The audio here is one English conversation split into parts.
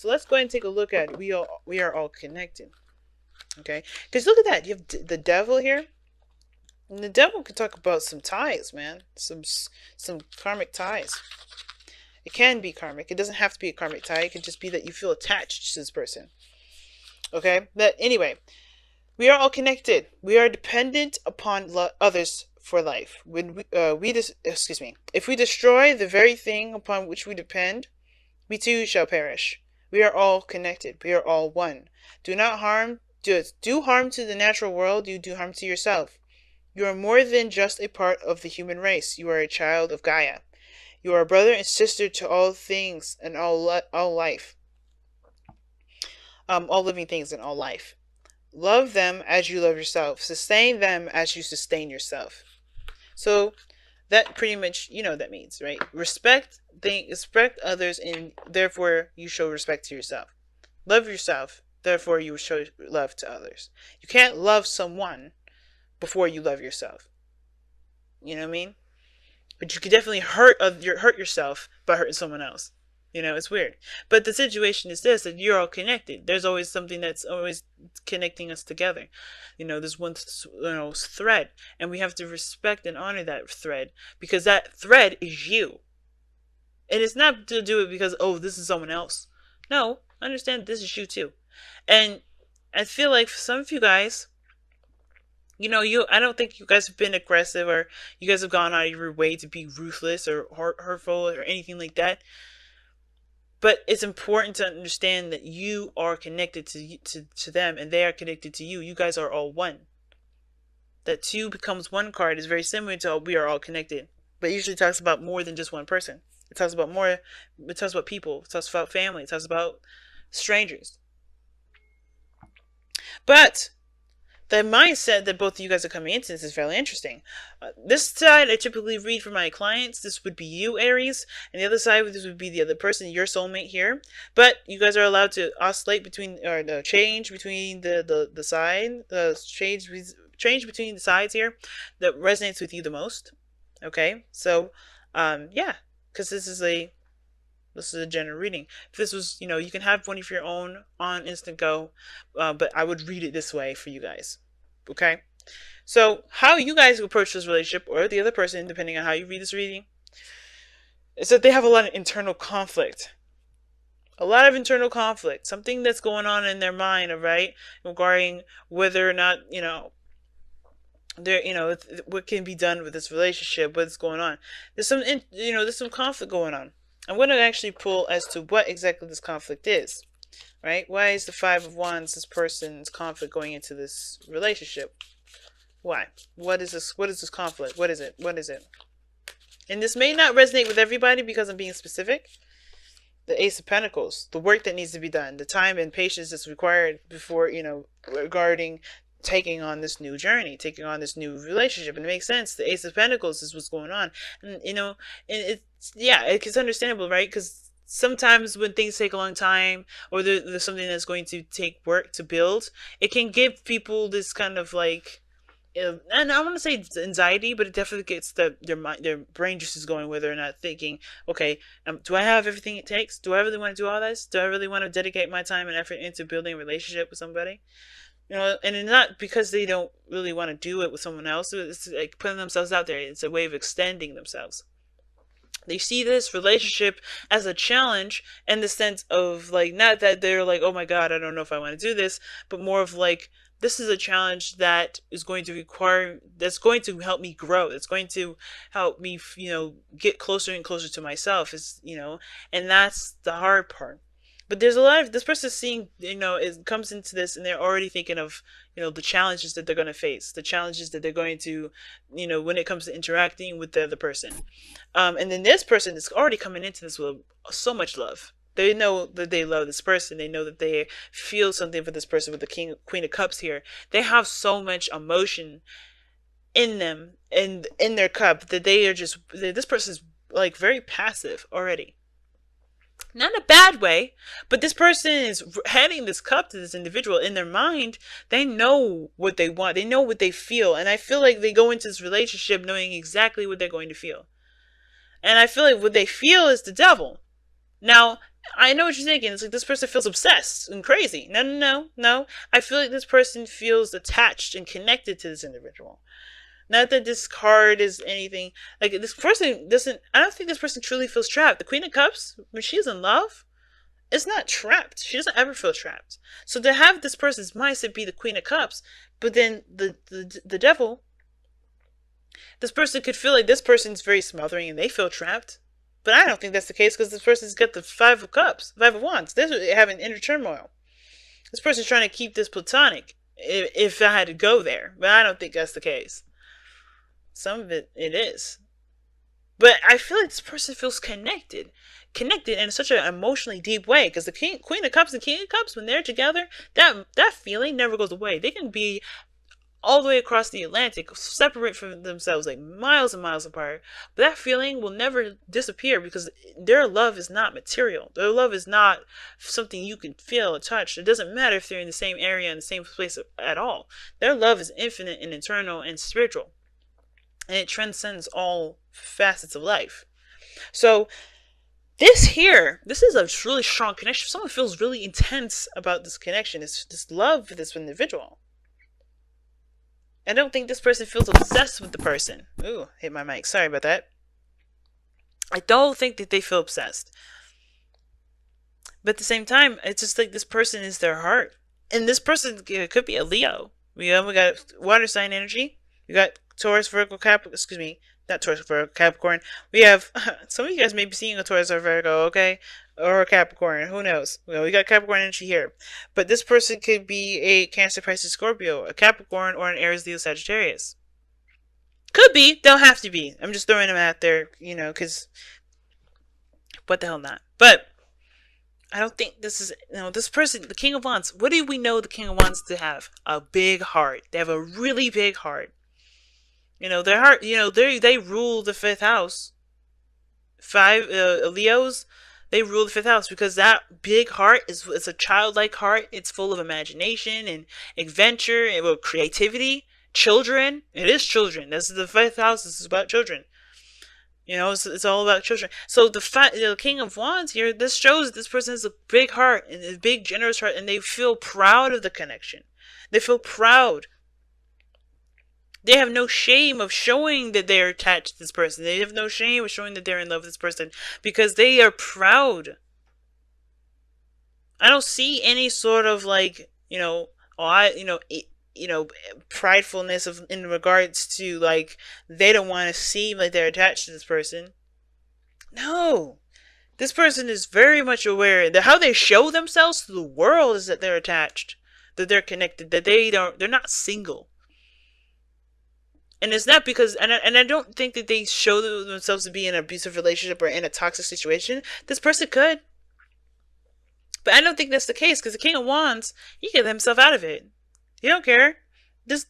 So let's go ahead and take a look at it. We are all connected. Okay, because look at that. You have the devil here, and the devil can talk about some ties, man. Some karmic ties. It can be karmic. It doesn't have to be a karmic tie. It can just be that you feel attached to this person. Okay, but anyway, we are all connected. We are dependent upon others for life. When if we destroy the very thing upon which we depend, we too shall perish. We are all connected. We are all one. Do not harm. Do harm to the natural world. You do harm to yourself. You are more than just a part of the human race. You are a child of Gaia. You are a brother and sister to all things and all life. All living things and all life. Love them as you love yourself. Sustain them as you sustain yourself. So that pretty much, you know what that means, right? Respect others, and therefore you show respect to yourself. Love yourself, therefore you show love to others. You can't love someone before you love yourself. You know what I mean? But you can definitely hurt yourself by hurting someone else. You know, it's weird. But the situation is this, that you're all connected. There's always something that's always connecting us together. You know, there's one thread. And we have to respect and honor that thread. Because that thread is you. And it's not to do it because, oh, this is someone else. No, understand this is you too. And I feel like for some of you guys, you know, I don't think you guys have been aggressive or you guys have gone out of your way to be ruthless or hurtful or anything like that. But it's important to understand that you are connected to them and they are connected to you. You guys are all one. That two becomes one card is very similar to we are all connected. But it usually talks about more than just one person. It talks about more. It talks about people. It talks about family. It talks about strangers. But the mindset that both of you guys are coming into this is fairly interesting. This side I typically read for my clients. This would be you, Aries, and the other side this would be the other person, your soulmate here. But you guys are allowed to oscillate between, or change between the side, change between the sides here that resonates with you the most. Okay, so yeah, because this is a general reading. If this was, you know, you can have one of your own on Instant Go, but I would read it this way for you guys. Okay? So, how you guys approach this relationship, or the other person, depending on how you read this reading, is that they have a lot of internal conflict. A lot of internal conflict. Something that's going on in their mind, right? Regarding whether or not, you know, what can be done with this relationship, what's going on. There's some conflict going on. I'm going to actually pull as to what exactly this conflict is, right? Why is the Five of Wands this person's conflict going into this relationship? Why? What is this? What is this conflict? What is it? What is it? And this may not resonate with everybody because I'm being specific. The Ace of Pentacles, the work that needs to be done, the time and patience that's required before, you know, regarding taking on this new journey, taking on this new relationship. And it makes sense. The Ace of Pentacles is what's going on. And, you know, and it's understandable, right? Because sometimes when things take a long time, or there's something that's going to take work to build, it can give people this kind of like, and I want to say anxiety, but it definitely gets their brain juices going, where they're not thinking, okay, do I have everything it takes? Do I really want to do all this? Do I really want to dedicate my time and effort into building a relationship with somebody? You know, and it's not because they don't really want to do it with someone else. It's like putting themselves out there. It's a way of extending themselves. They see this relationship as a challenge in the sense of like, not that they're like, oh my God, I don't know if I want to do this, but more of like, this is a challenge that is going to that's going to help me grow. It's going to help me, you know, get closer and closer to myself, you know, and that's the hard part. But there's a lot of, this person seeing, you know, it comes into this and they're already thinking of, you know, the challenges that they're going to face, the challenges that they're going to, you know, when it comes to interacting with the other person. And then this person is already coming into this with so much love. They know that they love this person. They know that they feel something for this person with the Queen of Cups here. They have so much emotion in them and in their cup that they are just, this person is like very passive already. Not in a bad way, but this person is handing this cup to this individual. In their mind, they know what they want. They know what they feel. And I feel like they go into this relationship knowing exactly what they're going to feel. And I feel like what they feel is the devil. Now, I know what you're thinking. It's like this person feels obsessed and crazy. No, no, no, no. I feel like this person feels attached and connected to this individual. Not that this card is anything. Like, this person doesn't. I don't think this person truly feels trapped. The Queen of Cups, when she's in love, is not trapped. She doesn't ever feel trapped. So to have this person's mindset be the Queen of Cups, but then the devil, this person could feel like this person's very smothering and they feel trapped. But I don't think that's the case, because this person's got the Five of Cups, Five of Wands. They're having inner turmoil. This person's trying to keep this platonic, if I had to go there. But I don't think that's the case. Some of it is. But I feel like this person feels connected in such an emotionally deep way, because the Queen of Cups and King of Cups, when they're together, that feeling never goes away. They can be all the way across the Atlantic, separate from themselves like miles and miles apart, but that feeling will never disappear, because their love is not material. Their love is not something you can feel or touch. It doesn't matter if they're in the same area, in the same place at all. Their love is infinite and eternal and spiritual, and it transcends all facets of life. So this is a really strong connection. Someone feels really intense about this connection, this love for this individual. I don't think this person feels obsessed with the person. Ooh, hit my mic. Sorry about that. I don't think that they feel obsessed. But at the same time, it's just like this person is their heart. And this person could be a Leo. We got water sign energy. We got Taurus, Virgo, not Taurus, Virgo, Capricorn. We have, some of you guys may be seeing a Taurus or Virgo, okay? Or a Capricorn, who knows? Well, we got Capricorn energy here. But this person could be a Cancer, Pisces, Scorpio, a Capricorn, or an Aries, Leo, Sagittarius. Could be, don't have to be. I'm just throwing them out there, because what the hell not. But I don't think this is, this person, the King of Wands, what do we know the King of Wands to have? A big heart. They have a really big heart. Their heart, they rule the fifth house. Leos, they rule the fifth house, because that big heart is a childlike heart. It's full of imagination and adventure and creativity. Children. It is children. This is the fifth house. This is about children. It's all about children. So the King of Wands here, this shows that this person has a big heart and a big generous heart, and they feel proud of the connection. They feel proud. They have no shame of showing that they're attached to this person. They have no shame of showing that they're in love with this person, because they are proud. I don't see any sort of pridefulness in regards to they don't want to seem like they're attached to this person. No. This person is very much aware that how they show themselves to the world is that they're attached, that they're connected, that they're not single. And it's not because, and I don't think that they show themselves to be in an abusive relationship or in a toxic situation. This person could. But I don't think that's the case, because the King of Wands, he get himself out of it. He don't care. This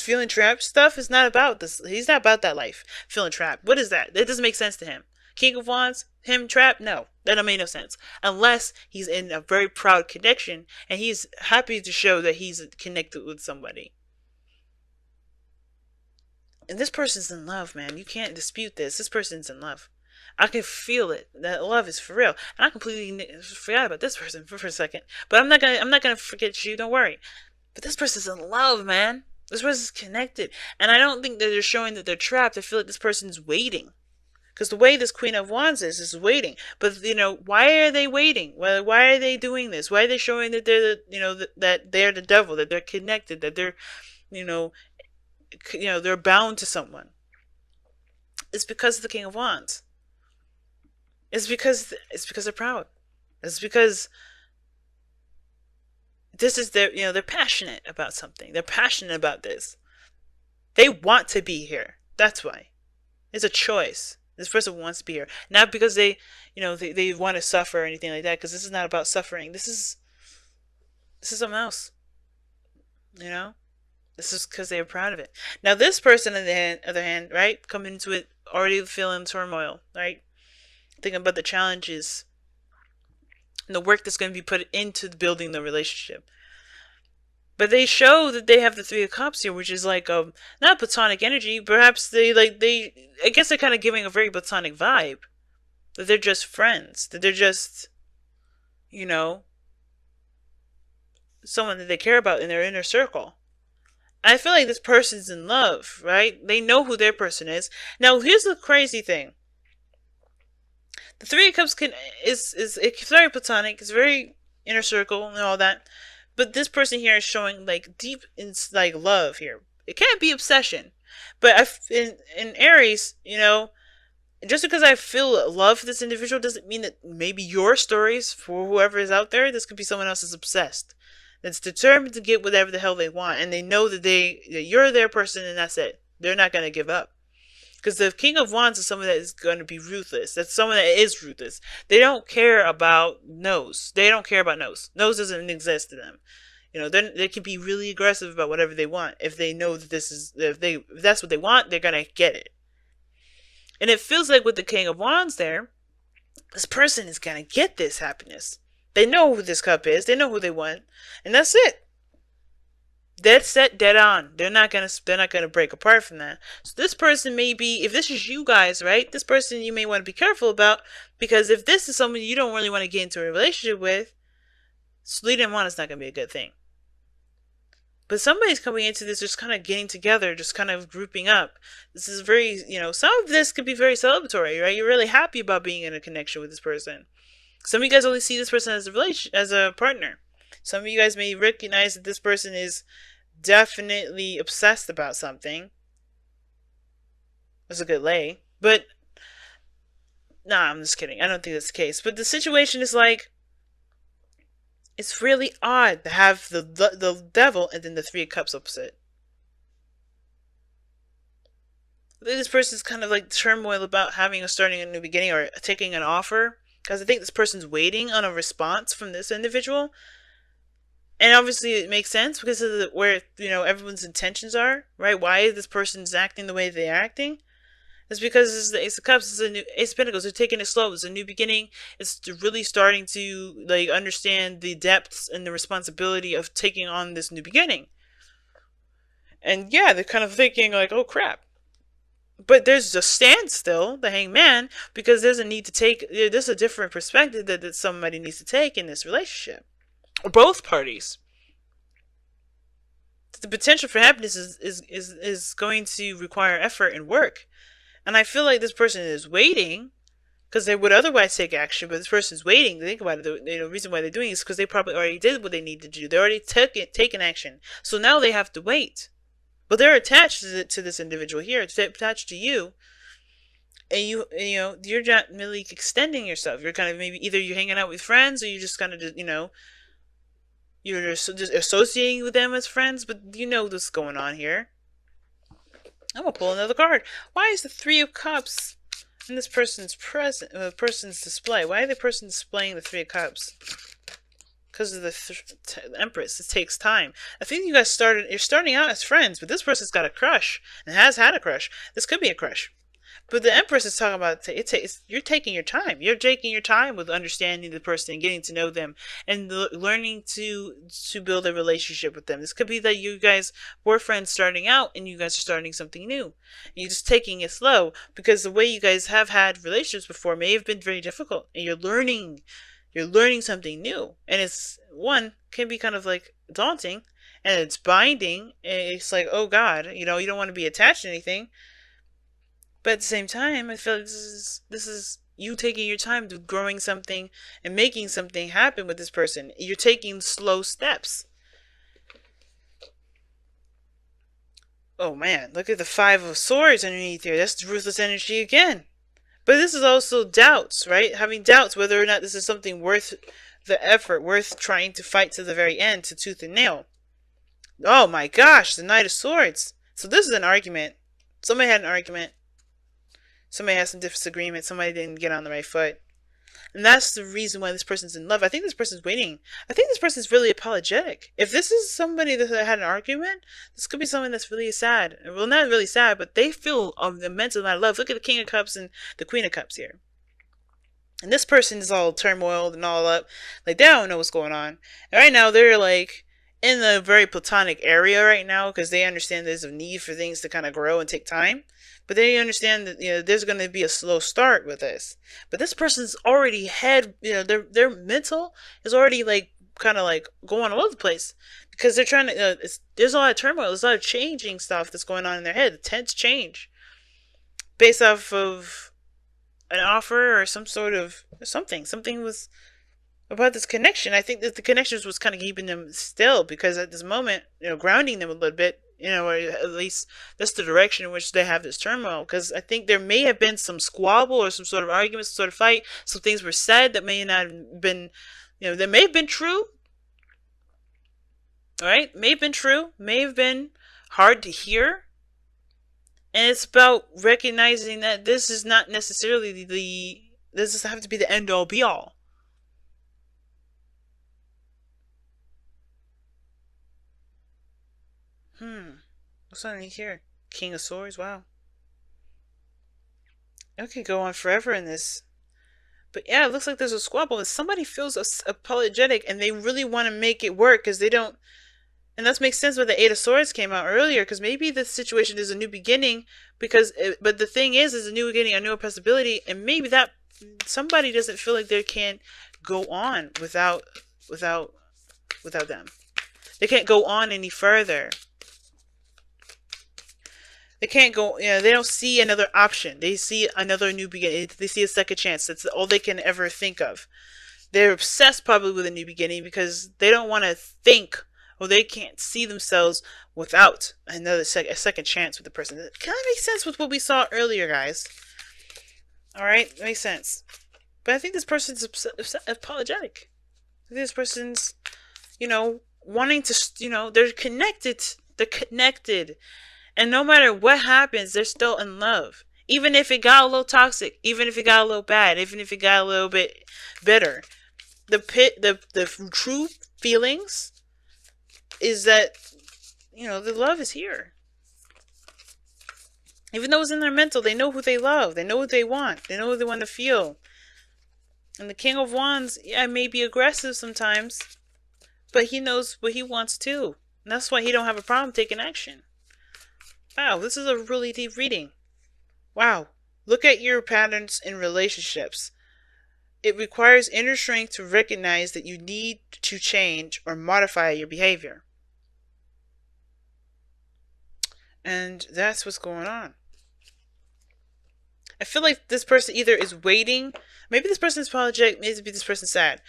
feeling trapped stuff is not about this. He's not about that life. Feeling trapped. What is that? That doesn't make sense to him. King of Wands, him trapped? No. That don't make no sense. Unless he's in a very proud connection and he's happy to show that he's connected with somebody. And this person's in love, man. You can't dispute this. This person's in love. I can feel it. That love is for real. And I completely forgot about this person for a second. But I'm not gonna forget you. Don't worry. But this person's in love, man. This person's connected. And I don't think that they're showing that they're trapped. I feel like this person's waiting. Because the way this Queen of Wands is waiting. But why are they waiting? Why are they doing this? Why are they showing that they're that they're the devil, that they're connected, that they're they're bound to someone? It's because of the King of Wands. It's because they're proud. It's because this is they're passionate about something. They're passionate about this. They want to be here. That's why. It's a choice. This person wants to be here. Not because they want to suffer or anything like that, because this is not about suffering. This is something else. This is because they're proud of it. Now, this person, on the other hand, right, coming into it already feeling turmoil, right? Thinking about the challenges and the work that's going to be put into building the relationship. But they show that they have the Three of Cups here, which is not platonic energy. Perhaps I guess they're kind of giving a very platonic vibe. that they're just friends, that they're just, you know, someone that they care about in their inner circle. I feel like this person's in love, right? They know who their person is. Now, here's the crazy thing. The Three of Cups is it's very platonic, it's very inner circle and all that. But this person here is showing like deep like love here. It can't be obsession. But in Aries, just because I feel love for this individual doesn't mean that maybe your stories for whoever is out there, this could be someone else that's obsessed, that's determined to get whatever the hell they want, and they know that you're their person, and that's it. They're not gonna give up. Because the King of Wands is someone that is going to be ruthless. That's someone that is ruthless. They don't care about no's. They don't care about no's. No's doesn't exist to them. They can be really aggressive about whatever they want if they know that if that's what they want, they're gonna get it. And it feels like with the King of Wands there, this person is gonna get this happiness. They know who this cup is. They know who they want, and that's it. Dead set, dead on. They're not gonna break apart from that. So this person may be, if this is you guys, right? This person you may want to be careful about, because if this is someone you don't really want to get into a relationship with, leading them on is not gonna be a good thing. But somebody's coming into this just kind of getting together, just kind of grouping up. This is very, some of this could be very celebratory, right? You're really happy about being in a connection with this person. Some of you guys only see this person as a partner. Some of you guys may recognize that this person is definitely obsessed about something. That's a good lay. But, nah, I'm just kidding. I don't think that's the case. But the situation is like, it's really odd to have the devil and then the Three of Cups opposite. I think this person's kind of like turmoil about starting a new beginning or taking an offer. Because I think this person's waiting on a response from this individual. And obviously it makes sense because of where, everyone's intentions are, right? Why this person's acting the way they're acting. It's because it's the Ace of Cups, it's a new Ace of Pentacles. They're taking it slow. It's a new beginning. It's really starting to understand the depths and the responsibility of taking on this new beginning. And yeah, they're kind of thinking like, oh crap. But there's a standstill, the Hangman, because there's a different perspective that somebody needs to take in this relationship. Or both parties. The potential for happiness is going to require effort and work. And I feel like this person is waiting because they would otherwise take action, but this person's waiting. Think about it. The reason why they're doing it is because they probably already did what they needed to do. They already taken action. So now they have to wait. But they're attached to this individual here. It's attached to you. And you're not really extending yourself. You're kind of maybe either you're hanging out with friends or you just kind of you're just associating with them as friends, but what's going on here. I'm gonna pull another card. Why is the Three of Cups in this person's person's display? Why are the person displaying the Three of Cups? Because of the Empress. It takes time. I think you guys you're starting out as friends, but this person's got a crush and has had a crush. This could be a crush. But the Empress is talking about you're taking your time. You're taking your time with understanding the person and getting to know them and learning to build a relationship with them. This could be that you guys were friends starting out and you guys are starting something new. And you're just taking it slow because the way you guys have had relationships before may have been very difficult, and you're learning something new. And can be kind of like daunting, and it's binding. And it's like, oh God, you don't want to be attached to anything. But at the same time, I feel like this is you taking your time to growing something and making something happen with this person. You're taking slow steps. Oh man, look at the Five of Swords underneath here. That's ruthless energy again. But this is also doubts, right? Having doubts whether or not this is something worth the effort, worth trying to fight to the very end, to tooth and nail. Oh my gosh, the Knight of Swords. So this is an argument. Somebody had an argument. Somebody has some disagreement. Somebody didn't get on the right foot. And that's the reason why this person's in love. I think this person's waiting. I think this person's really apologetic. If this is somebody that had an argument, this could be someone that's really sad. Well, not really sad, but they feel an immense amount of love. Look at the King of Cups and the Queen of Cups here. And this person is all turmoiled and all up. Like, they don't know what's going on. And right now, they're like in a very platonic area right now because they understand there's a need for things to kind of grow and take time. But they understand that there's going to be a slow start with this. But this person's already had their mental is already like kind of like going all over the place because they're trying to. There's a lot of turmoil. There's a lot of changing stuff that's going on in their head. Tense change based off of an offer or some sort of something. Something was about this connection. I think that the connections was kind of keeping them still because at this moment, grounding them a little bit, or at least that's the direction in which they have this turmoil. Because I think there may have been some squabble or some sort of argument, some sort of fight. Some things were said that may not have been, that may have been true. All right, may have been true, may have been hard to hear. And it's about recognizing that this is not necessarily this doesn't have to be the end all be all. What's underneath here? King of Swords, wow. It could go on forever in this. But yeah, it looks like there's a squabble and somebody feels apologetic and they really want to make it work because they don't. And that makes sense why the Eight of Swords came out earlier, because maybe this situation is a new beginning. But the thing is a new beginning, a new possibility, and maybe that somebody doesn't feel like they can't go on without them. They can't go on any further. They can't go. They don't see another option. They see another new beginning. They see a second chance. That's all they can ever think of. They're obsessed probably with a new beginning because they don't want to think. Or they can't see themselves without a second chance with the person. That kind of makes sense with what we saw earlier, guys. All right, it makes sense. But I think this person's apologetic. I think this person's, wanting to, they're connected. They're connected. And no matter what happens, they're still in love. Even if it got a little toxic, even if it got a little bad, even if it got a little bit bitter. The true feelings is that, the love is here. Even though it's in their mental, they know who they love. They know what they want. They know what they want to feel. And the King of Wands, may be aggressive sometimes, but he knows what he wants too. And that's why he don't have a problem taking action. Wow, this is a really deep reading. Wow. Look at your patterns in relationships. It requires inner strength to recognize that you need to change or modify your behavior. And that's what's going on. I feel like this person either is waiting. Maybe this person is apologetic. Maybe this person is sad.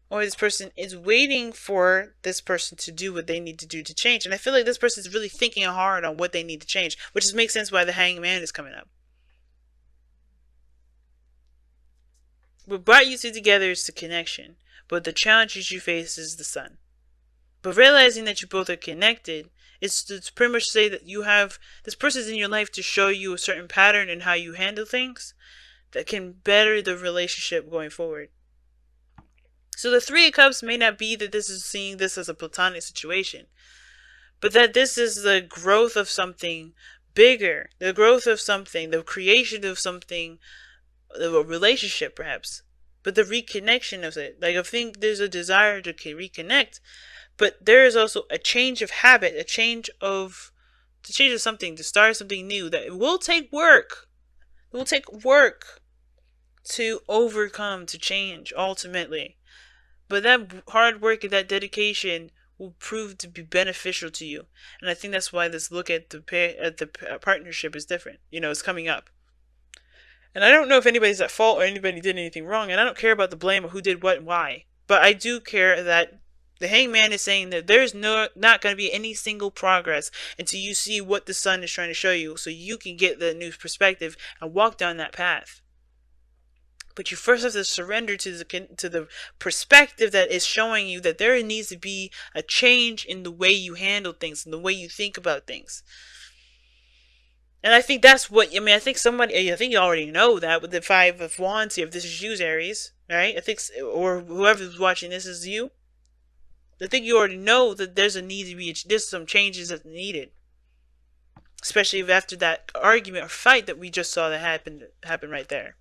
Or this person is waiting for this person to do what they need to do to change. And I feel like this person is really thinking hard on what they need to change. Which makes sense why the Hangman is coming up. What brought you two together is the connection. But the challenges you face is the sun. But realizing that you both are connected is to pretty much say that you have this person's in your life to show you a certain pattern in how you handle things that can better the relationship going forward. So the Three of Cups may not be that this is seeing this as a platonic situation, but that this is the growth of something bigger, the growth of something, the creation of something, a relationship perhaps, but the reconnection of it. Like I think there's a desire to reconnect. But there is also a change of habit, a change of something, to start something new. That it will take work. It will take work to overcome, to change, ultimately. But that hard work and that dedication will prove to be beneficial to you. And I think that's why this look at the partnership is different. It's coming up. And I don't know if anybody's at fault or anybody did anything wrong. And I don't care about the blame or who did what and why. But I do care that the Hangman is saying that there's not going to be any single progress until you see what the sun is trying to show you, so you can get the new perspective and walk down that path. But you first have to surrender to the perspective that is showing you that there needs to be a change in the way you handle things and the way you think about things. And I think that's what, I think you already know that with the Five of Wands here, if this is you, Aries, right? I think, or whoever's watching this is you. I think you already know that there's some changes that's needed. Especially after that argument or fight that we just saw that happen right there.